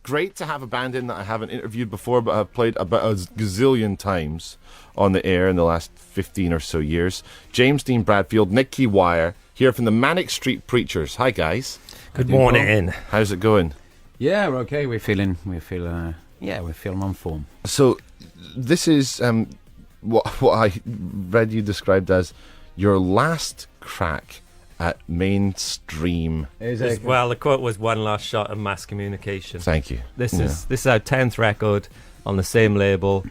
great to have a band in that I haven't interviewed before, but I've played about a gazillion times on the air in the last 15 or so years. James Dean Bradfield, Nicky Wire, here from the Manic Street Preachers. Hi, guys. Good morning. How's it going? Yeah, we're okay. We're feeling on form. So, this is what I read you described as your last crack at mainstream. Well, the quote was one last shot of mass communication. Thank you. This is our 10th record on the same label.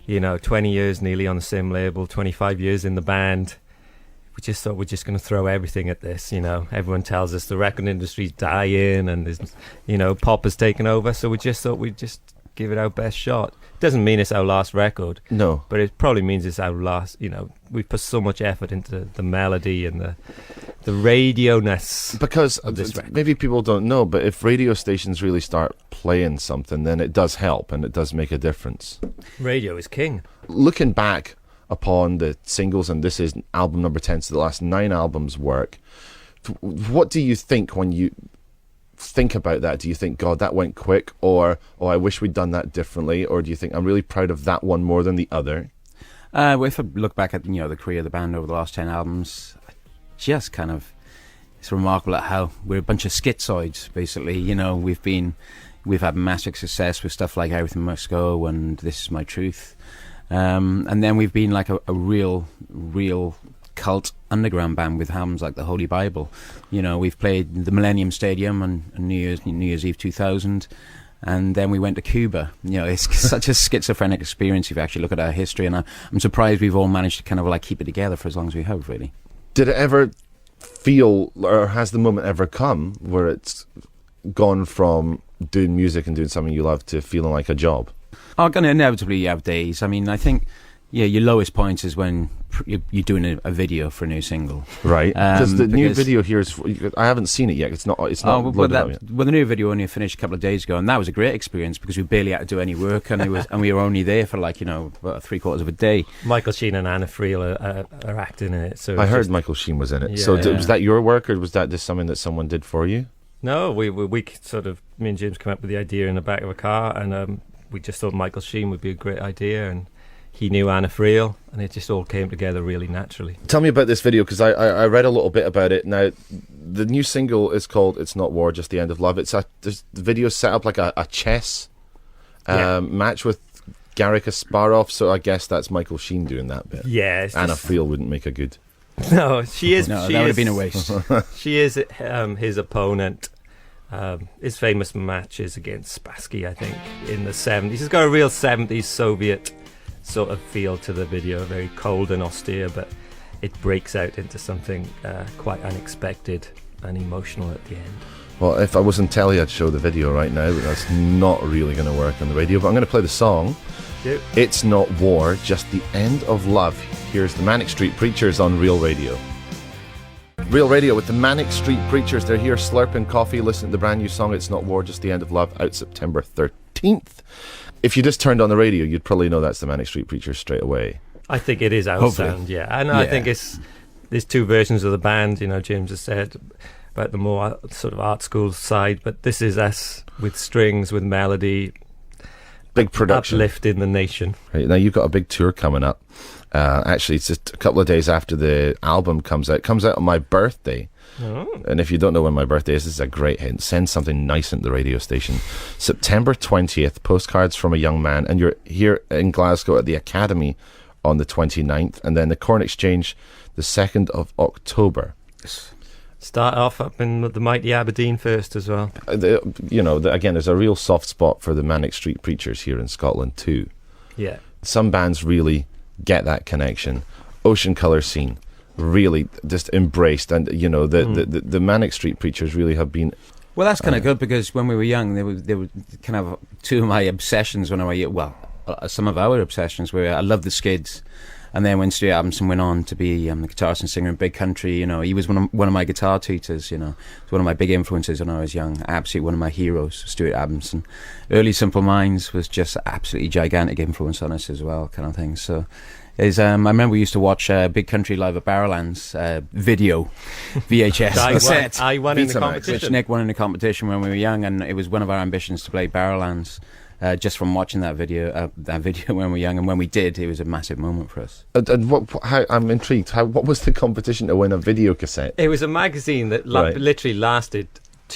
20 years nearly on the same label, 25 years in the band. We just thought we're just going to throw everything at this. Everyone tells us the record industry's dying and pop has taken over. So we just thought we'd just give it our best shot. Doesn't mean it's our last record. No. But it probably means it's our last, we put so much effort into the melody and the radio-ness. Because of this record. Maybe people don't know, but if radio stations really start playing something, then it does help and it does make a difference. Radio is king. Looking back upon the singles, and this is album number 10, so the last 9 albums' work, what do you think when you think about that? Do you think, God, that went quick, or I wish we'd done that differently, or do you think I'm really proud of that one more than the other? Well, if I look back at the career of the band over the last 10 albums, just kind of, it's remarkable at how we're a bunch of schizoids, basically. We've had massive success with stuff like Everything Must Go and This Is My Truth, and then we've been like a real cult underground band with albums like the Holy Bible. We've played the Millennium Stadium on New Year's Eve 2000, and then we went to Cuba. It's such a schizophrenic experience if you actually look at our history, and I'm surprised we've all managed to kind of like keep it together for as long as we have, really. Did it ever feel, or has the moment ever come where it's gone from doing music and doing something you love to feeling like a job? I'm going to inevitably have days. I mean, I think your lowest point is when you're doing a video for a new single, right? Because the new video here is, I haven't seen it yet. It's not. Well, the new video only finished a couple of days ago, and that was a great experience because we barely had to do any work, and we were only there for about 3/4 of a day. Michael Sheen and Anna Friel are acting in it. So I heard Michael Sheen was in it. Yeah. So was that your work, or was that just something that someone did for you? No, we sort of, me and James came up with the idea in the back of a car, and we just thought Michael Sheen would be a great idea, and he knew Anna Friel, and it just all came together really naturally. Tell me about this video, because I read a little bit about it. Now, the new single is called It's Not War, Just the End of Love. The video's set up like a chess match with Garry Kasparov, so I guess that's Michael Sheen doing that bit. Yeah. Anna Friel wouldn't make a good... No, she is... No, that would have been a waste. She is his opponent. His famous match is against Spassky, I think, in the 70s. He's got a real 70s Soviet sort of feel to the video, very cold and austere, but it breaks out into something quite unexpected and emotional at the end. Well, if I was in telly, I'd show the video right now, but that's not really going to work on the radio. But I'm going to play the song. Yep. It's Not War, Just the End of Love. Here's the Manic Street Preachers on Real Radio. Real Radio with the Manic Street Preachers. They're here slurping coffee, listening to the brand new song It's Not War, Just the End of Love, out September 13th. If you just turned on the radio, you'd probably know that's the Manic Street Preachers straight away. I think it is our sound, yeah. And I think there's two versions of the band, James has said about the more sort of art school side, but this is us with strings, with melody, big production, uplifting the nation. Right, now you've got a big tour coming up. Actually, it's just a couple of days after the album comes out. It comes out on my birthday. Oh. And if you don't know when my birthday is, this is a great hint. Send something nice into the radio station. September 20th, Postcards from a Young Man. And you're here in Glasgow at the Academy on the 29th. And then the Corn Exchange, the 2nd of October. Start off up in the mighty Aberdeen first as well. Again, there's a real soft spot for the Manic Street Preachers here in Scotland too. Yeah. Some bands really get that connection. Ocean Colour Scene really just embraced, and the Manic Street Preachers really have been... Well, that's kind of good, because when we were young, they were kind of two of my obsessions when I was young. Well, some of our obsessions were, I loved the Skids, and then when Stuart Adamson went on to be the guitarist and singer in Big Country, he was one of my guitar tutors, was one of my big influences when I was young. Absolutely one of my heroes, Stuart Adamson. Early Simple Minds was just absolutely gigantic influence on us as well, kind of thing. So is I remember we used to watch Big Country Live at Barrowlands video VHS cassette. I won in the Betamax. competition. Which Nick won in a competition when we were young, and it was one of our ambitions to play Barrowlands. Just from watching that video when we were young, and when we did, it was a massive moment for us. And I'm intrigued. What was the competition to win a video cassette? It was a magazine that literally lasted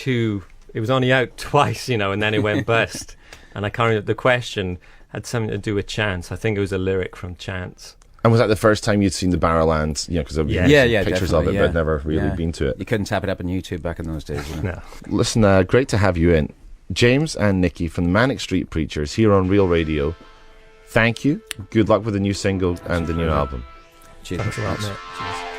it was only out twice, and then it went bust. And I can't remember, the question had something to do with Chance. I think it was a lyric from Chance. And was that the first time you'd seen the Barrowlands? Because I've seen pictures of it, but never really been to it. You couldn't tap it up on YouTube back in those days. No. Listen, great to have you in. James and Nicky from the Manic Street Preachers here on Real Radio. Thank you. Good luck with the new single and the new album. Cheers. Thanks a lot, mate. Cheers.